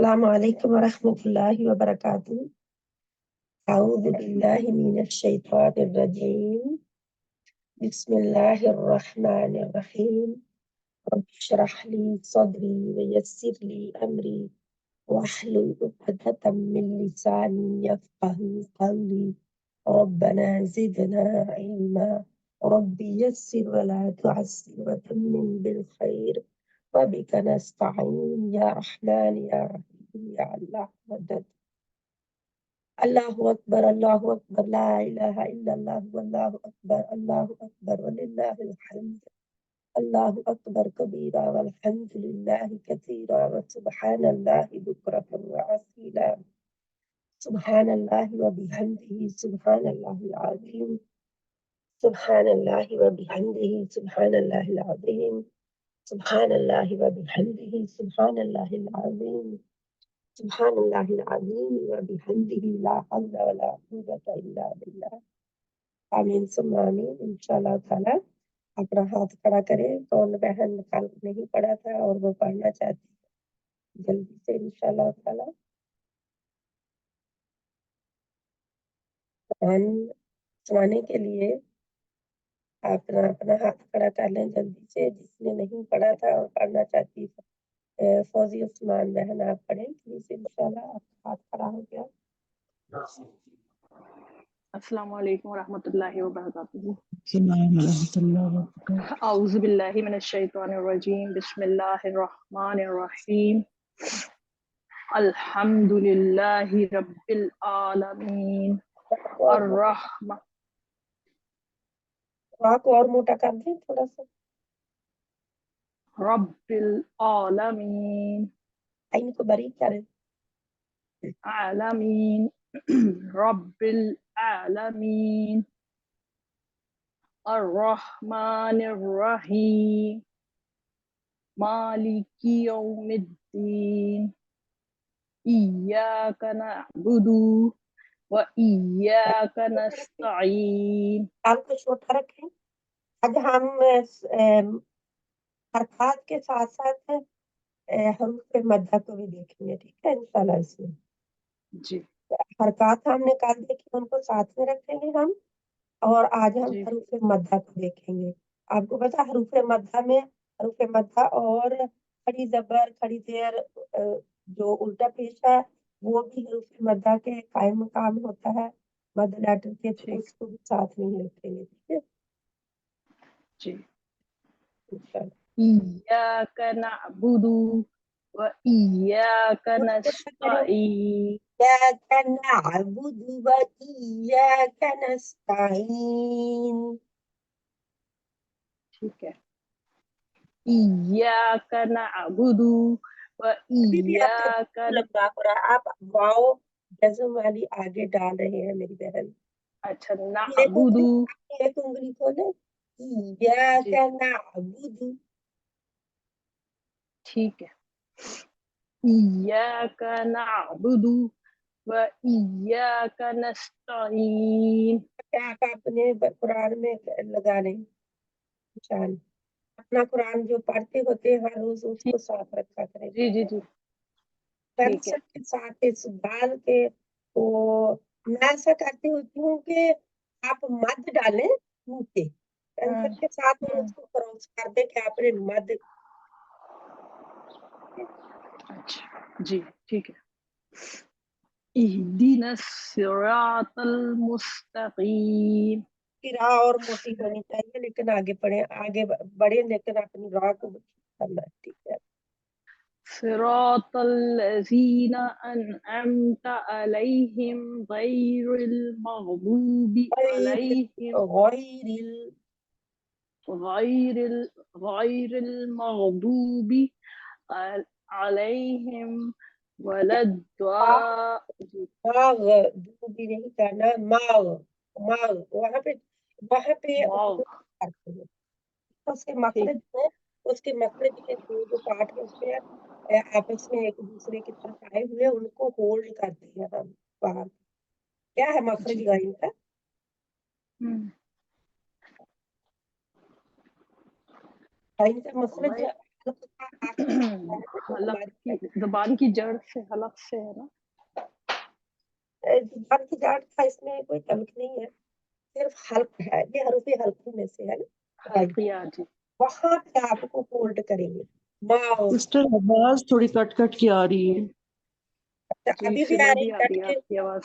السلام علیکم ورحمۃ اللہ وبرکاتہ۔ اعوذ باللہ من الشیطان الرجیم، بسم اللہ الرحمن الرحیم۔ رب اشرح لی صدری ویسر لی امری واحلل عقدۃ من لسانی یفقهوا قولی۔ ربنا زدنا علما، رب یسر ولا تعسر وتمم بالخیر وبك نستعين يا رحمن يا رحيم يا الله مدد۔ اللہ اکبر لا الہ الا اللہ واللہ اکبر وللہ الحمد۔ اللہ اکبر کبیرا والحمد للہ کثیرا وسبحان اللہ بکرۃ واسیلا۔ سبحان اللہ وبحمدہ سبحان اللہ العظیم، سبحان اللہ وبحمدہ سبحان اللہ العظیم، سبحان اللہ وبحمدہ سبحان اللہ العظیم، سبحان اللہ العظیم وبحمدہ لا حول ولا قوۃ الا باللہ۔ آمین ثم آمین۔ انشاءاللہ تعالی اپنا ہاتھ کھڑا کرے، کون بہن کل نہیں پڑھا تھا اور وہ پڑھنا چاہتی ہے جلدی سے انشاءاللہ تعالی قرآن سنانے کے لیے اپنا ہاتھ کھڑا کر لیں جلدی سے، جس نے نہیں پڑھا تھا اور پڑھنا چاہتی ہے۔ فوزی عثمان بہن آپ پڑھیں پلیز انشاءاللہ، آپ کا ہاتھ کھڑا ہو گیا۔ السلام علیکم ورحمۃ اللہ وبرکاتہ۔ السلام ورحمۃ اللہ وبرکاتہ۔ اعوذ باللہ من الشیطان الرجیم، بسم اللہ الرحمن الرحیم۔ الحمد للہ رب العالمین الرحمن۔ آپ کو اور موٹا کر دیں تھوڑا سا، رب العالمین ان کو باریک کریں۔ عالمین رب العالمین الرحمن الرحیم مالک یوم الدین ایاک نعبد و ایاک نستعین۔ آپ کو چھوٹا رکھیں۔ آج ہم حرکات کے ساتھ ساتھ حروف مدہ کو بھی دیکھیں گے، ٹھیک ہے انشاءاللہ۔ اس میں جی حرکات ہم نے کل دیکھی، ان کو ساتھ میں رکھیں گے ہم، اور آج ہم جی حروف مدہ کو دیکھیں گے۔ آپ کو پتا حروف مدہ میں حروف مدہ اور کھڑی زبر کھڑی زیر جو الٹا پیش ہے وہ بھی حروف مدہ کے قائم مقام ہوتا ہے مد لیٹر کے، تو اس کو بھی ساتھ میں ہی رکھیں گے، ٹھیک ہے جی۔ انشاءاللہ۔ ایاک نعبد و ایاک نستعین۔ إياك نعبد وإياك نستعين۔ ٹھیک ہے، ایاک نعبد و ابھی بھی آپ کا ایاک لمبا ہو رہا ہے، آپ واؤ جزم والی آگے ڈال رہے ہیں میری بہن۔ اچھا ایک نعبد، انگلی کھولے، إياك جی نعبد۔ ٹھیک ہے، ایاک نعبد و ایاک نستعین۔ آپ اپنے قرآن میں لگا لیں نشان، اپنا قرآن جو پڑھتے ہوتے ہیں ہر روز اس کو ساتھ رکھا کریں، جی جی جی ٹھیک ہے، پینسل کے ساتھ اس ڈال کے تو میں ایسا کرتی ہوتی ہوں کہ آپ مد ڈالیں منہ پہ، پینسل کے ساتھ اور اس کو کراس کر دیں کہ آپ نے مد۔ اچھا جی ٹھیک ہے۔ اہدنا الصراط المستقیم۔ پھر اور موٹی ہونی چاہیے لیکن آگے بڑھے لیکن اپنی راہ کو کرنا ہے، ٹھیک ہے۔ صراط الذین انعمت علیہم غیر المغضوب علیہم غیر المغضوب علیہم ولا الضالین۔ ماغ بھی نہیں کرنا، ماغ ماغ وہاں پہ واو کرتے ہیں اس کے ٹھیک مخرج میں، اس کے مخرج کے جو پارٹ ہوتے ہیں آپس میں ایک دوسرے کی طرف آئے ہوئے ان کو ہولڈ کرتے ہیں ہم باہر۔ کیا ہے مخرج جی غین کا؟ غین کا مخرج غیر حلق کی زبان کی جڑ سے، حلق سے ہے نا؟ زبان کی جڑ کا اس میں کوئی تعلق نہیں ہے، صرف حلق ہے، یہ حروف حلقوں میں سے ہے نا، حلقیہ جی. وہاں پہ آپ کو ہولڈ کریں گے. ماؤ سسٹر آواز تھوڑی کٹ کٹ کی آ رہی ہے. جی ابھی بھی سلو آ بھی رہی آ ہے رہی ہے آپ کی آواز.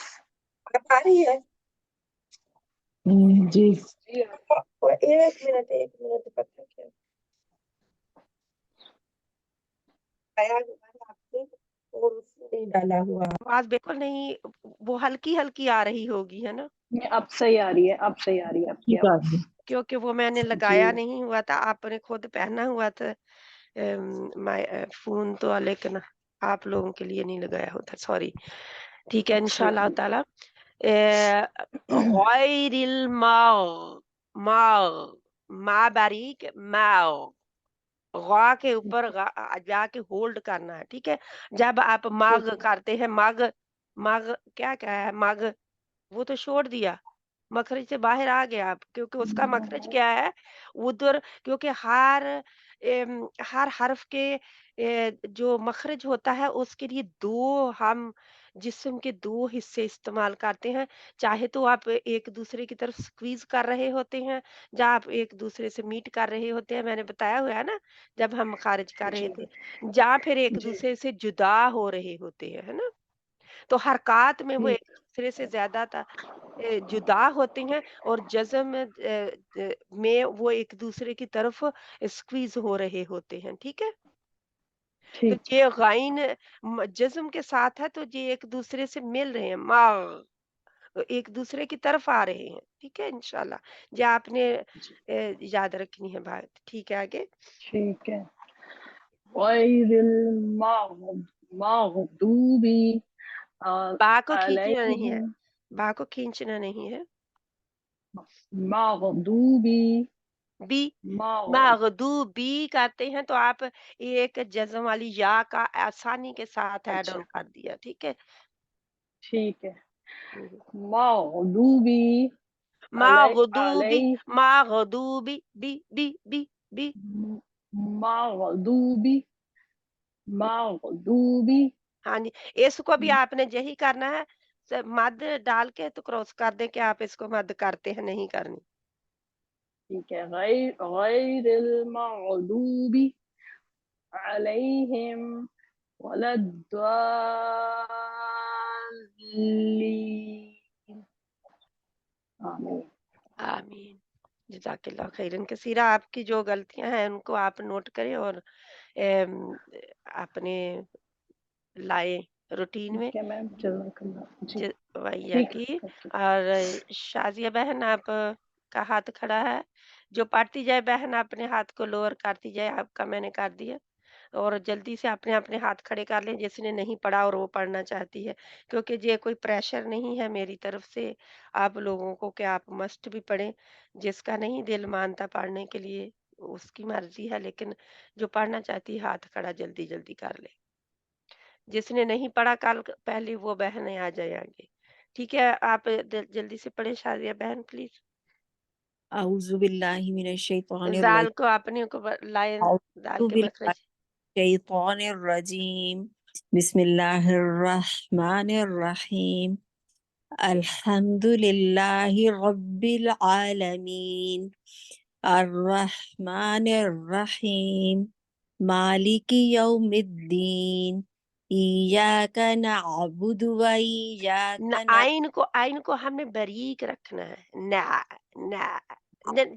آپ آ رہی ہے. جی ایک منٹ پتہ کیا آیا آپ نے اور اس نے نہیں ڈالا ہوا، آواز بالکل نہیں، وہ ہلکی ہلکی آ رہی ہوگی ہے نا، نہیں اب صحیح آ رہی ہے، اب صحیح آ رہی ہے آپ کی ٹھیک آ آواز. رہی ہے. کیونکہ وہ میں نے جی لگایا نہیں ہوا تھا، آپ نے خود پہنا ہوا تھا فون تو، لیکن آپ لوگوں کے لیے نہیں لگایا ہوتا، سوری. ٹھیک ہے انشاءاللہ تعالی. غیر الماغ ما باریک ماؤ، غا کے اوپر جا کے ہولڈ کرنا ہے. ٹھیک ہے، جب آپ ماغ ٹھیک ہے. کرتے ہیں، ماغ کیا ہے، ماغ وہ تو چھوڑ دیا، مخرج سے باہر آ گیا آپ، کیونکہ اس کا مخرج کیا ہے ادھر، کیونکہ ہر حرف کے جو مخرج ہوتا ہے اس کے لیے دو، ہم جسم کے دو حصے استعمال کرتے ہیں، چاہے تو آپ ایک دوسرے کی طرف سکویز کر رہے ہوتے ہیں، جب آپ ایک دوسرے سے میٹ کر رہے ہوتے ہیں، میں نے بتایا ہوا ہے نا جب ہم خارج کر رہے جی تھے، جہاں پھر ایک جی دوسرے سے جدا ہو رہے ہوتے ہیں، ہے نا. تو حرکات میں وہ ٹھیک. ایک دوسرے سے زیادہ جدا ہوتے ہیں، اور جزم میں وہ ایک دوسرے کی طرف سکویز ہو رہے ہوتے ہیں. ٹھیک ہے، تو ٹھیک. یہ غائن جزم کے ساتھ ہے، تو یہ ایک دوسرے سے مل رہے ہیں، ماں ایک دوسرے کی طرف آ رہے ہیں. ٹھیک ہے انشاءاللہ، یہ آپ نے یاد رکھنی ہے بات. ٹھیک ہے آگے. ٹھیک ہے. غیر المغضوب با کو کھینچنا نہیں ہے، علیہم با کو کھینچنا نہیں ہے، مغضوب بی مغضوبی کرتے ہیں تو آپ ایک جزم والی یا کا آسانی کے ساتھ ایڈ اچھا آن کر دیا. ٹھیک ہے. ٹھیک ہے. مغضوب مغضوبی علیہ مغضوبی بی بی بی بی مغضوب مغضوب. ہاں جی، اس کو بھی آپ نے یہی کرنا ہے، مد ڈال کے تو کراس کر دیں کہ آپ اس کو مد کرتے ہیں نہیں کرنی. ٹھیک ہے. غیر المغضوب علیہم ولا الضالین. آمین. آمین. جزاک اللہ خیرن کثیرہ. آپ کی جو غلطیاں ہیں ان کو آپ نوٹ کریں اور اپنے لائے روٹین میں. ٹھیک ہے میم، جزاک اللہ. جی ویا ٹھیک کی. ہے. اور شازیہ بہن آپ کا ہاتھ کھڑا ہے، جو پڑھتی جائے بہن اپنے ہاتھ کو لوور کرتی جائے. آپ کا میں نے کر دیا، اور جلدی سے اپنے ہاتھ کھڑے کر لیں جس نے نہیں پڑھا اور وہ پڑھنا چاہتی ہے، کیونکہ یہ کوئی پریشر نہیں ہے میری طرف سے آپ لوگوں کو کہ آپ مسٹ بھی پڑھیں. جس کا نہیں دل مانتا پڑھنے کے لیے اس کی مرضی ہے، لیکن جو پڑھنا چاہتی ہے ہاتھ کھڑا جلدی جلدی کر لے. جس نے نہیں پڑھا کل پہلی وہ بہنیں آ جائیں گے. ٹھیک ہے، آپ جلدی سے پڑھیں شازیہ بہن پلیز. اعوذ باللہ من الشیطان دال کو اپنے کو لائن، دال اعوذ کے باللہ مخرج. الشیطان الرجیم بسم اللہ الرحمن الرحیم الحمد للہ رب العالمین الرحمن الرحیم مالک یوم الدین ایاک نعبد و ایاک آئین کو ہم نے باریک رکھنا ہے، نا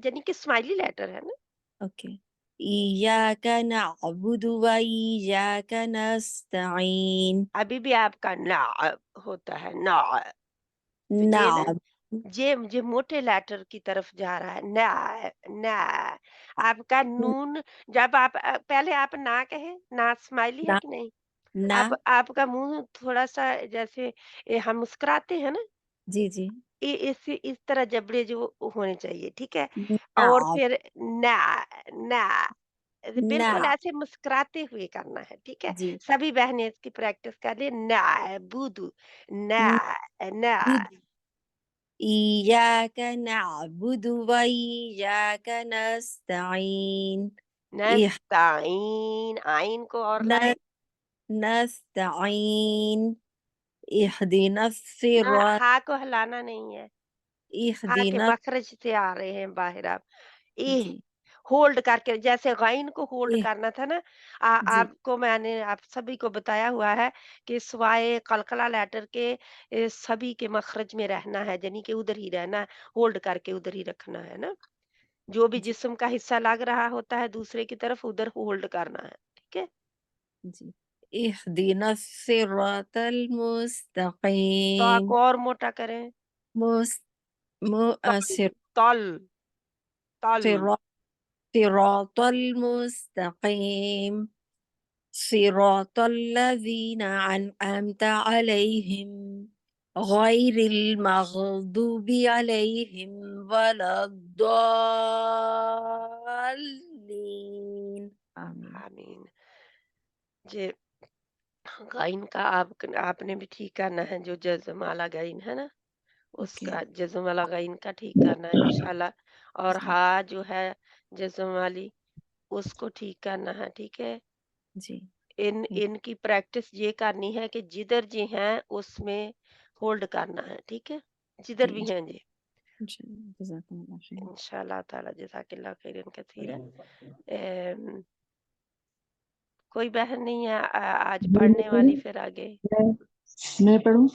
یعنی کہ اسمائلی لیٹر ہے نا. اوکے ایاک نعبد و ایاک نستعین ابھی بھی آپ کا نا ہوتا ہے، نا تو یہ نا نعم یہ موٹے لیٹر کی طرف جا رہا ہے. نا آپ کا نون، جب آپ پہلے آپ نہ کہیں، نہ اسمائلی ہے نہ کہ نہیں، نہ آپ کا منہ تھوڑا سا جیسے ہم مسکراتے ہیں نا، جی جی اس طرح جبڑے جو ہونے چاہیے. ٹھیک ہے، اور نعم پھر نا نا بالکل نعم ایسے مسکراتے ہوئے کرنا ہے. ٹھیک ہے، جی سبھی بہنیں اس کی پریکٹس کر لیں. نا بودو نا نا نعبد ایاک نعبد و ایاک نستعین نستعین، آئین کو اور لائے نستعين اهدنا نہ، الصراط ہا کو ہلانا نہیں ہے، ہا کے اهدنا مخرج سے آ رہے ہیں باہر آپ، اے جی ہولڈ کر کے، جیسے غین کو ہولڈ اہ کرنا تھا نا، جی آپ کو میں نے آپ سبھی کو بتایا ہوا ہے کہ سوائے قلقلہ لیٹر کے سبھی کے مخرج میں رہنا ہے، یعنی کہ ادھر ہی رہنا ہے، ہولڈ کر کے ادھر ہی رکھنا ہے نا، جو بھی جی جسم کا حصہ لگ رہا ہوتا ہے دوسرے کی طرف ادھر ہولڈ کرنا ہے، ٹھیک ہے؟ جی اهدنا الصراط تو المستقيم کو اور موٹا کریں، مس م تل صر- تل تل صراط صراط المستقيم صراط الذين أنعمت عليهم غير المغضوب عليهم ولا الضالين آمين آمین جی غین کا آپ نے بھی ٹھیک کرنا ہے، جو جزم والا غین ہے نا اس اوکے کا جزم والا غین کا ٹھیک کرنا ہے انشاءاللہ، اور جی ہا جو ہے جزم والی اس کو ٹھیک کرنا ہے، ٹھیک ہے؟ جی ان کی پریکٹس یہ کرنی ہے کہ جدھر جی ہیں اس میں ہولڈ کرنا ہے، ٹھیک ہے؟ جدھر جی بھی ہیں جی جزاکم اللہ خیر انشاءاللہ تعالی جزاک اللہ خیر کثیر۔ کوئی بہن نہیں ہے آج پڑھنے والی پھر آگے؟ میں پڑھوں؟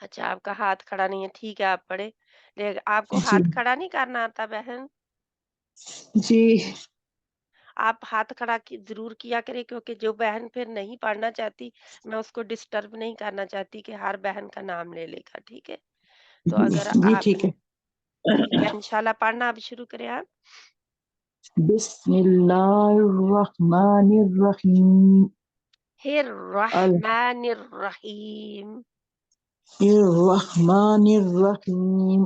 اچھا آپ کا ہاتھ کھڑا نہیں ہے، ٹھیک ہے آپ پڑھے، لیکن آپ کو جی ہاتھ کھڑا نہیں کرنا آتا بہن؟ جی آپ ہاتھ کھڑا ضرور کیا کرے، کیونکہ جو بہن پھر نہیں پڑھنا چاہتی میں اس کو ڈسٹرب نہیں کرنا چاہتی کہ ہر بہن کا نام لے لے گا، ٹھیک ہے؟ تو اگر جی آپ ٹھیک نے ہے۔ ٹھیک ہے انشاءاللہ پڑھنا اب شروع کریں آپ۔ بسم اللہ الرحمن الرحیم الرحمن الرحیم الرحمن الرحیم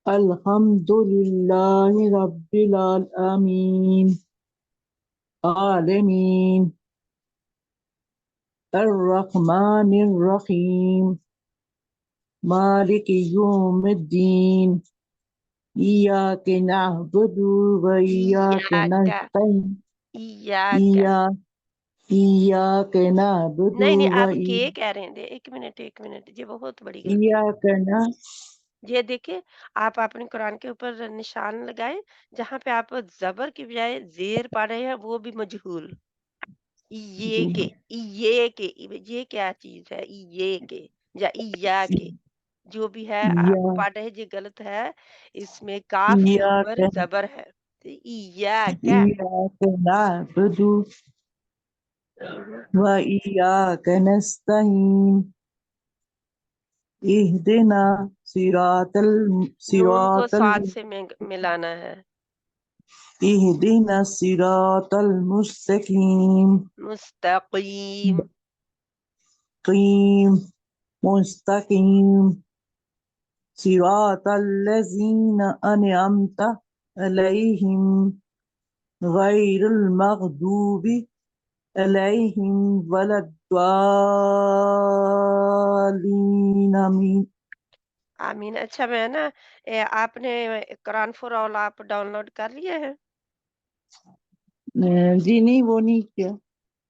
الحمد للہ رب العالمین عالمین الرحمن الرحیم مالک یوم الدین ایاک نعبد و ایاک ایاک نستعین ایاک ایاک نعبد نہیں و آپ کے کہہ رہے ہیں، ایک منٹ یہ بہت بڑی غلطی ہے۔ ایاک یہ دیکھیں آپ اپنے قرآن کے اوپر نشان لگائیں، جہاں پہ آپ زبر کی بجائے زیر پڑھ رہے ہیں وہ بھی مجہول، یہ کیا چیز ہے، یہ کے یا کے جو بھی ہے آپ پڑھ رہے یہ غلط ہے، اس میں کاف کے اوپر زبر ہے، ایاک ایاک نعبد و ایاک نستعین اہدنا نون کو صراط ساتھ سے ملانا ہے، اہدنا الصراط المستقیم مستقیم قیم مستقیم صراط الذین انعمت علیہم غیر المغضوب علیہم ولا الضالین آمین۔ آمین۔ اچھا میں نا آپ نے قرآن فور آل آپ ڈاؤن لوڈ کر لیے ہیں؟ جی نہیں وہ نہیں کیا۔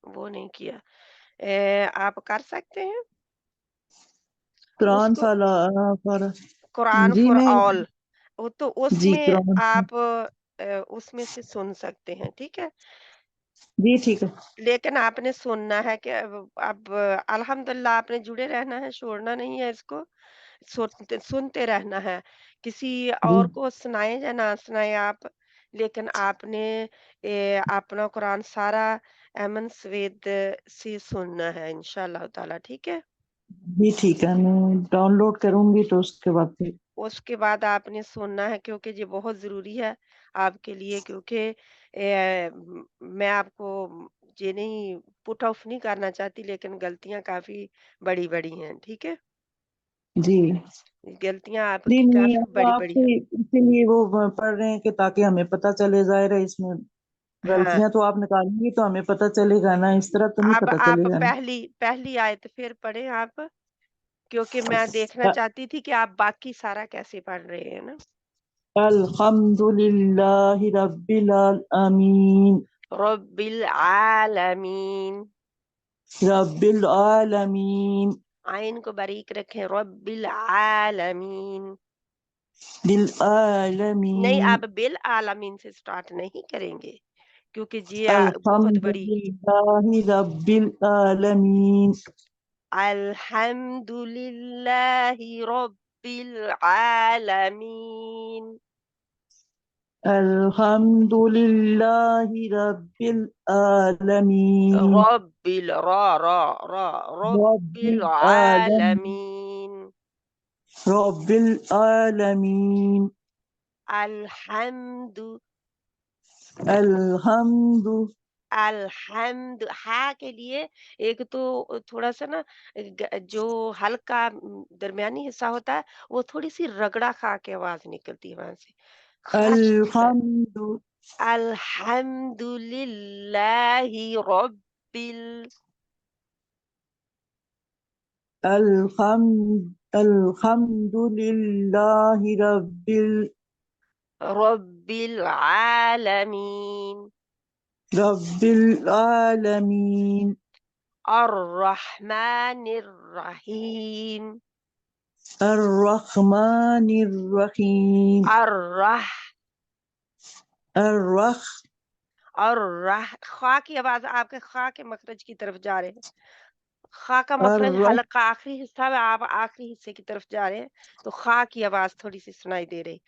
وہ نہیں کیا، آپ کر سکتے ہیں اس قرآن کو، سالہ پر قرآن جی فور میں آل، تو اس جی میں قرآن آپ اس میں سے سن سکتے ہیں، ٹھیک ہے؟ جی ٹھیک ہے لیکن آپ نے سننا ہے کہ اب الحمدللہ آپ نے جڑے رہنا ہے، چھوڑنا نہیں ہے اس کو، سنتے رہنا ہے، کسی جی اور کو سنائے یا نہ سنائے آپ، لیکن آپ نے اپنا قرآن سارا ایمن سوید سے سننا ہے انشاءاللہ تعالی، ٹھیک ہے؟ جی ٹھیک ہے میں ڈاؤن لوڈ کروں گی تو اس کے بعد پھر اس کے بعد آپ نے سننا ہے، کیونکہ یہ بہت ضروری ہے آپ کے لیے، کیونکہ میں آپ کو یہ نہیں پٹ آف نہیں کرنا چاہتی، لیکن غلطیاں کافی بڑی بڑی ہیں، ٹھیک ہے؟ جی غلطیاں آپ جی کی نہیں کافی وہ بڑی آپ بڑی سے ہیں، اسی لیے وہ پڑھ رہے ہیں کہ تاکہ ہمیں پتہ چلے، ظاہر ہے اس میں ہاں۔ غلطیاں تو آپ نکالیں گی تو ہمیں پتہ چلے گا نا، اس طرح تو نہیں اب پتہ آپ چلے گا نا۔ پہلی آیت پھر پڑھیں آپ، کیونکہ میں دیکھنا چاہتی تھی کہ آپ باقی سارا کیسے پڑھ رہے ہیں نا۔ الحمد للہ رب العالمین رب العالمین. رب العالمین عین کو باریک رکھیں. رب العالمین. نہیں، للعالمین آپ بالعالمین سے سٹارٹ نہیں کریں گے کیونکہ جی بہت الحمد بڑی. للہ رب العالمین الحمد للہ رب العالمین. الحمد للہ رب العالمین رب را را را رب رب العالمین. رب العالمین الحمد الحمد الحمد. ہا کے لیے ایک تو تھوڑا سا نا جو ہلکا درمیانی حصہ ہوتا ہے وہ تھوڑی سی رگڑا کھا کے آواز نکلتی ہے وہاں سے. خش الحمد الحمد للہ رب الحمد للہ رب العالمین. رب العالمین الرحمن الرحیم. الرحمن الرحیم الرح خا کی آواز آپ کے خا کے مخرج کی طرف جا رہے ہیں. خا کا مخرج حلقہ آخری حصہ میں آپ آخری حصے کی طرف جا رہے ہیں تو خا کی آواز تھوڑی سی سنائی دے رہی.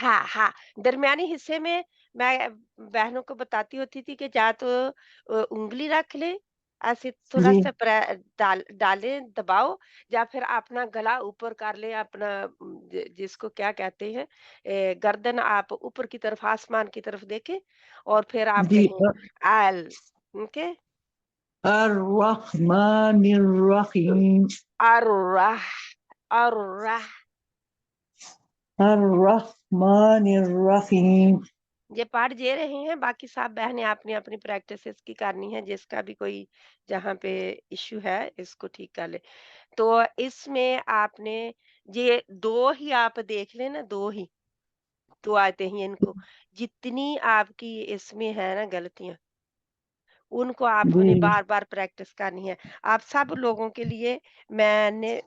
ہاں ہاں درمیانی حصے میں میں بہنوں کو بتاتی ہوتی تھی کہ یا تو انگلی رکھ لیں ایسے تھوڑا جی سا ڈالیں دباؤ یا پھر اپنا گلا اوپر کر لیں اپنا جس کو کیا کہتے ہیں گردن آپ اوپر کی طرف آسمان کی طرف دیکھیں اور پھر آپ جی کہیں آل. اوکے. الرحمن الرحیم الرح الرحمن الرحیم. یہ پڑھ جے رہے ہیں باقی سب بہنیں اپنی اپنی پریکٹسز کی کرنی ہے جس کا بھی کوئی جہاں پہ ایشو ہے اس کو ٹھیک کر لے. تو اس میں آپ نے یہ دو ہی آپ دیکھ لیں نا دو آتے ہیں ان کو جتنی آپ کی اس میں ہے نا غلطیاں ان کو آپ جی نے بار بار پریکٹس کرنی ہے. آپ سب لوگوں کے لیے میں نے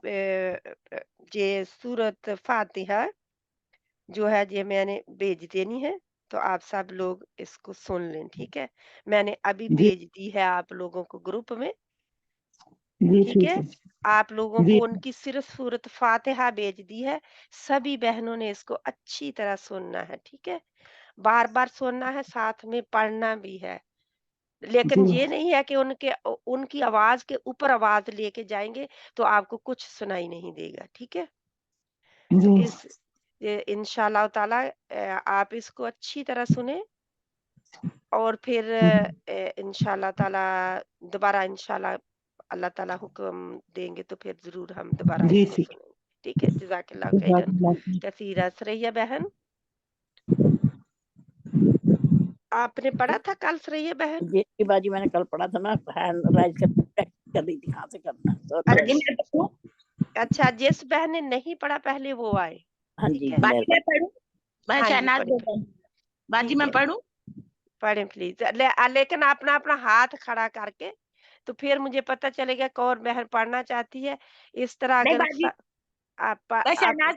یہ سورت فاتحہ جو ہے یہ میں نے بھیج دینی ہے تو آپ سب لوگ اس کو سن لیں. ٹھیک ہے میں نے ابھی جی بھیج دی ہے آپ لوگوں کو گروپ میں. جی ٹھیک ہے آپ لوگوں جی کو ان کی صرف سورت فاتحہ بھیج دی ہے. سبھی بہنوں نے اس کو اچھی طرح سننا ہے. ٹھیک ہے بار بار سننا ہے ساتھ میں پڑھنا بھی ہے لیکن جی یہ نہیں ہے کہ ان کی آواز کے اوپر آواز لے کے جائیں گے تو آپ کو کچھ سنائی نہیں دے گا. ٹھیک ہے تو جی اس انشاءاللہ تعالی آپ اس کو اچھی طرح سنیں اور پھر انشاءاللہ تعالی دوبارہ انشاءاللہ اللہ تعالی حکم دیں گے تو پھر ضرور ہم دوبارہ جی اس کو ٹھیک سنیں گے. ٹھیک ہے جزاک اللہ جزاک خیرن اللہ خیر. کثیرا. سریہ بہن آپ نے پڑھا تھا کل سریہ بہن؟ جی باجی میں نے کل پڑھا تھا نا ہینڈ رائز کر رہی تھی کہاں سے کرنا ہے. اچھا اچھا جس بہن نے نہیں پڑھا پہلے وہ آئے. ہاں ٹھیک جی ہے باجی میں پڑھوں میں ہاں جی شہناز پڑھیں باجی میں پڑھوں پڑھیں پلیز لیکن اپنا اپنا ہاتھ کھڑا کر کے تو پھر مجھے پتہ چلے گا کون بہن پڑھنا چاہتی ہے. اس طرح نہیں اگر باجی میں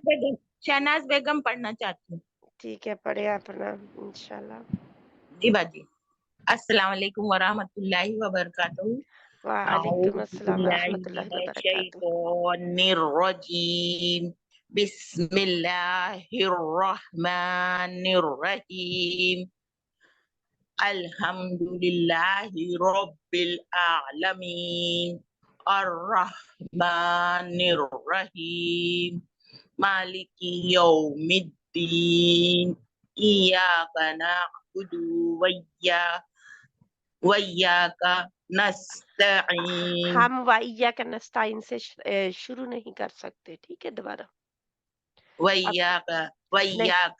شہناز بیگم پڑھنا چاہتی ہوں. ٹھیک ہے پڑھے اپنا انشاءاللہ. جی باجی السلام علیکم ورحمۃ اللہ وبرکاتہ. وعلیکم اعوذ السلام باللہ ورحمۃ اللہ من وبرکاتہ. الشیطان الرجیم بسم اللہ الرحمن الرحیم الحمد للہ رب العالمین الرحمن الرحیم مالک یوم الدین ایاک نعبد وإیاک نستعین. ہم وَإِيَّاكَ نَسْتَعِينُ سے شروع نہیں کر سکتے. ٹھیک ہے دوبارہ وإیاک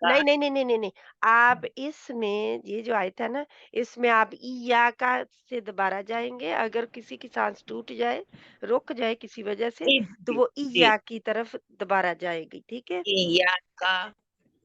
نہیں آپ اس میں یہ جو آیت ہے نا اس میں آپ ایاکا سے دوبارہ جائیں گے. اگر کسی کی سانس ٹوٹ جائے رک جائے کسی وجہ سے تو وہ ایا کی طرف دوبارہ جائے گی. ٹھیک ہے ایاک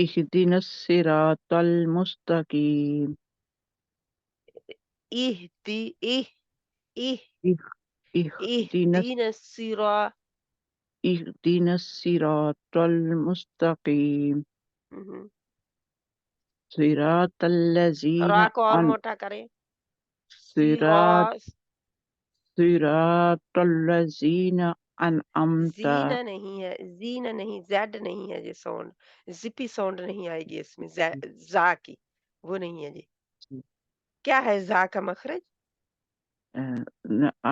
اهدنا الصراط المستقيم اهدي إيه إيه اهدنا اهدنا الصراط اهدنا الصراط المستقيم صراط الذين را کو اور موٹا کریں صراط صراط صراط الذين أنعمت زینا نہیں ہے زینا نہیں زیڈ نہیں ہے، یہ ساؤنڈ زپی ساؤنڈ نہیں آئے گی اس میں زا کی، وہ نہیں ہے جی۔ کیا ہے زا کا مخرج؟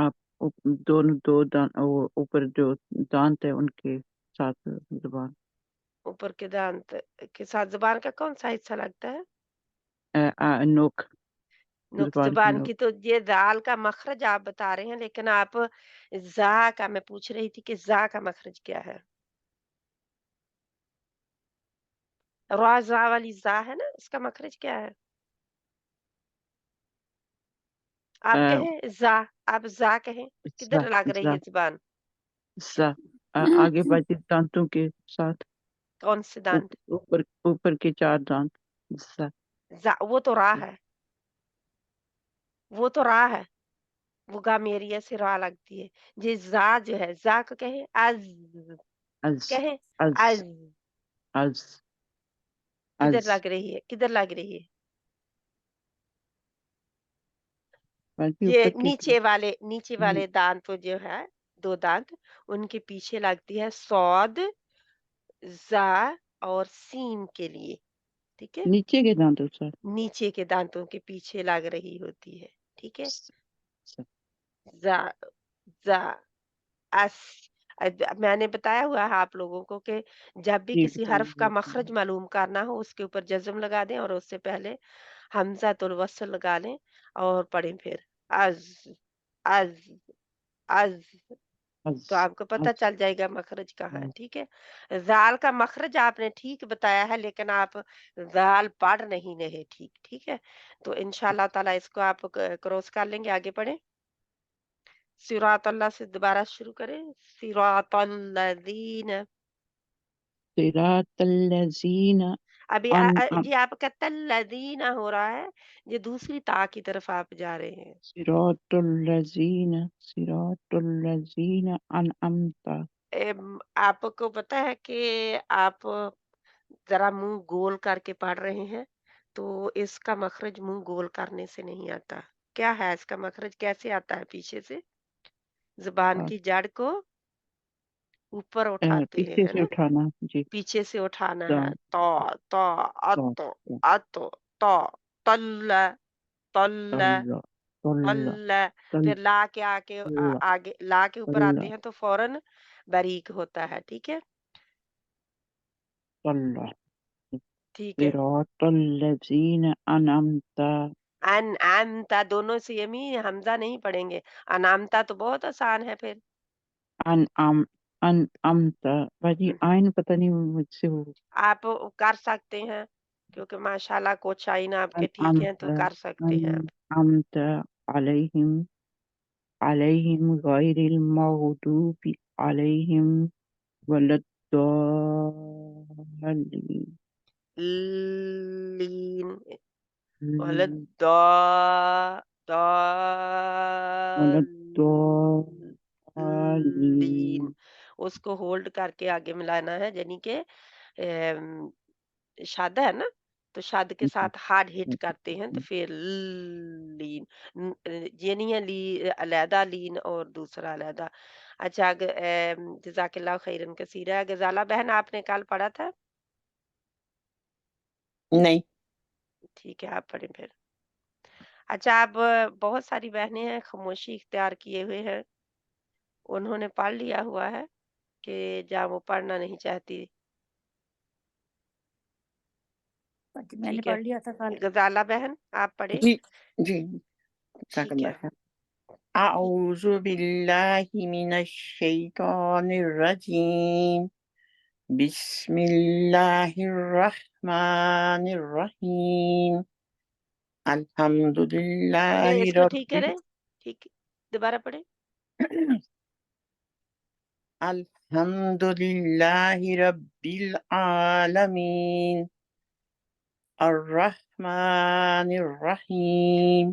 آپ دونوں دو دان اوپر جو دانت ہے ان کے ساتھ زبان اوپر کے دانت کے ساتھ زبان کا کون سا حصہ لگتا ہے؟ نوک نوک زبان کی زبان نوک کی، تو یہ دال کا مخرج آپ بتا رہے ہیں، لیکن آپ زا کا میں پوچھ رہی تھی کہ زا کا مخرج کیا ہے؟ را زا والی زا ہے نا، اس کا مخرج کیا ہے؟ آپ کہیں زا، آپ زا کہیں، زا کدھر لگ رہی زا ہے زبان؟ زا آگے بڑھے دانتوں کے ساتھ کون سے دانت؟ اوپر کے چار دانت زا زا وہ تو را ہے، وہ تو را ہے، وہ گام ایریا سے را لگتی ہے۔ یہ زا جو ہے، زا کو کہیں از، از کہیں از از، از کدھر از لگ رہی ہے، کدھر لگ رہی ہے؟ بلکہ یہ اوپر کے نیچے والے دانت جو ہے، دو دانت، ان کے پیچھے لگتی ہے صاد، زا اور سین کے لیے، ٹھیک ہے؟ نیچے کے دانتوں ساتھ نیچے کے دانتوں کے پیچھے لگ رہی ہوتی ہے، ٹھیک ہے؟ زا زا اس، میں نے بتایا ہوا ہے آپ لوگوں کو کہ جب بھی جی کسی حرف کا مخرج معلوم کرنا ہو، اس کے اوپر جزم لگا دیں اور اس سے پہلے حمزہ الوصل لگا لیں اور پڑھیں پھر از از از، تو آپ کو پتہ چل جائے گا مخرج کہاں ہے، ٹھیک ہے؟ زال کا مخرج آپ نے ٹھیک بتایا ہے، لیکن آپ زال پڑھ نہیں رہے ٹھیک ہے؟ تو انشاءاللہ تعالی اس کو آپ کروس کر لیں گے، آگے پڑھیں۔ صراط اللہ سے دوبارہ شروع کریں، صراط الذین، صراط الذین ابھی انعمت یہ آپ کا تلذین ہو رہا ہے، یہ دوسری تا کی طرف آپ جا رہے ہیں۔ صراط الذین انعمت آپ کو پتا ہے کہ آپ ذرا منہ گول کر کے پڑھ رہے ہیں، تو اس کا مخرج منہ گول کرنے سے نہیں آتا۔ کیا ہے اس کا مخرج، کیسے آتا ہے؟ پیچھے سے زبان کی جڑ کو اوپر اٹھاتے ہیں، پیچھے ہے سے نا؟ اٹھانا جی پیچھے سے اٹھانا ہے، دال تو تو تو اتو اتو تو تل تل طلع طلع تل، طلع پھر لا کے آگے لا کے اوپر طلع آتے ہیں تو فوراً باریک ہوتا ہے، ٹھیک ہے؟ طلع ٹھیک ہے۔ صراط الذین انعمت انعمتا دونوں سے یمی حمزہ نہیں پڑھیں گے، انعمتا تو بہت آسان ہے پھر۔ انعم انعمت باجی آئین پتہ نہیں مجھ سے وہ آپ کر سکتے ہیں کیونکہ ماشاءاللہ کوچ آئین آپ کے ٹھیک ہیں، انعمت تو کر سکتے ہیں آپ۔ انعمت علیہم غیر المغضوب علیہم ولا الضالین لین ولد ولا لین، الضالین اس کو ہولڈ کر کے آگے ملانا ہے، یعنی کہ شاد ہے نا، تو شاد کے ساتھ ہارڈ ہٹ کرتے ہیں تو پھر لین، یہ نہیں ہے لی علیحدہ لین اور دوسرا علیحدہ۔ اچھا جزاک اللہ خیرن کثیرہ۔ غزالہ بہن آپ نے کل پڑھا تھا؟ نہیں ٹھیک ہے، آپ پڑھیں پھر۔ اچھا آپ بہت ساری بہنیں ہیں خاموشی اختیار کیے ہوئے ہیں، انہوں نے پڑھ لیا ہوا ہے کہ جہاں وہ پڑھنا نہیں چاہتی، میں نے ٹھیک ہے؟ پڑھ لیا تھا کل۔ غزالہ بہن آپ پڑھیں، جی جی جزاک ٹھیک ہے؟ اللہ خیر۔ اعوذ باللہ من الشیطان الرجیم، بسم اللہ الرحمن الرحیم، الحمد للہ اس کو ٹھیک رب کریں، ٹھیک، دوبارہ پڑھیں۔ الحمد للہ رب العالمین، الرحمن الرحیم.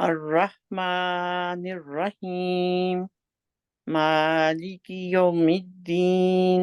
الرحمن الرحيم مالك يوم الدين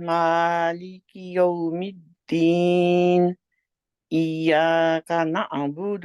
مالك يوم الدين إياك نعبد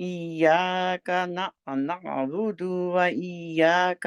إياك نعبد وإياك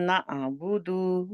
نعبد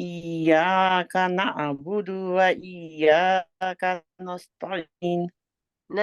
إياك نعبد وإياك نستعين اهدنا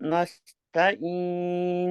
نستعين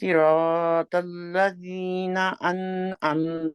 صراط الذين أنعمت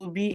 بهم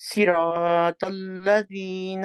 صراط الذين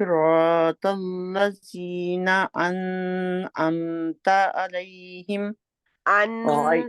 صراط الذين أنعمت عليهم غير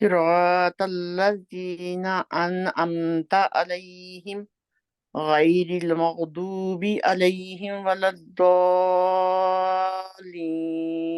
صراط الذين أنعمت عليهم غير المغضوب عليهم ولا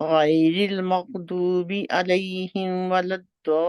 غير المغضوب عليهم ولا الضالين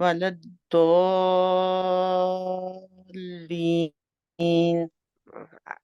ولا الضالين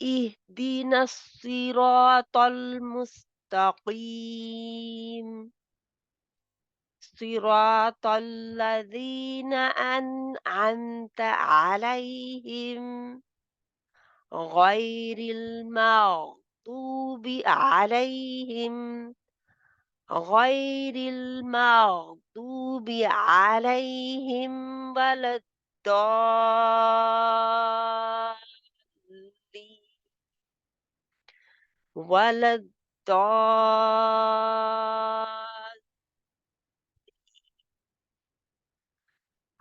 اهدنا الصراط المستقيم صراط الذين أنعمت عليهم غير المغضوب عليهم ولا الضالين ولا الضال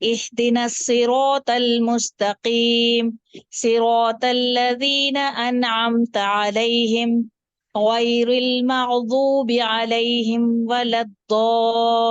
اهدنا الصراط المستقيم صراط الذين أنعمت عليهم غير المغضوب عليهم ولا الضالين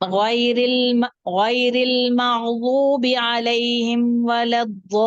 غير المغضوب عليهم ولا الضالين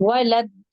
ولا الضالين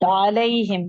عليهم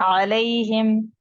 عليهم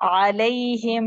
عليهم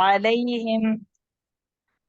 عليهم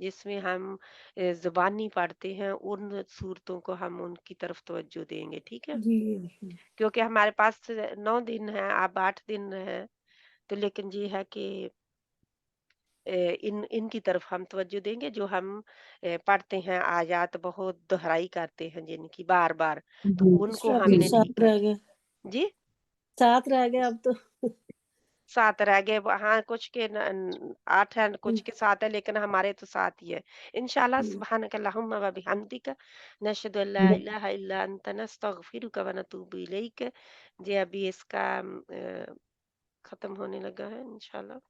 جس میں ہم زبانی پڑھتے ہیں ان صورتوں کو ہم ان کی طرف توجہ دیں گے، ٹھیک ہے؟ جی کیونکہ ہمارے پاس 9 دن ہیں، اب 8 دن ہیں، تو لیکن یہ ہے کہ ان کی طرف ہم توجہ دیں گے جو ہم پڑھتے ہیں، آیات بہت دہرائی کرتے ہیں جن کی بار بار، تو ان کو ہم نے ٹھیک 7 کر رہ گئے، جی 7 رہ گئے اب تو 7 رہ گئے، ہاں کچھ کے 8 ہیں، کچھ کے 7 ہے، لیکن ہمارے تو 7 ہی ہے انشاءاللہ۔ سبحانک اللہم و بحمدک نشہد ان لا الہ الا انت نستغفرک و نتوب الیک۔ جی ابھی اس کا ختم ہونے لگا ہے انشاءاللہ۔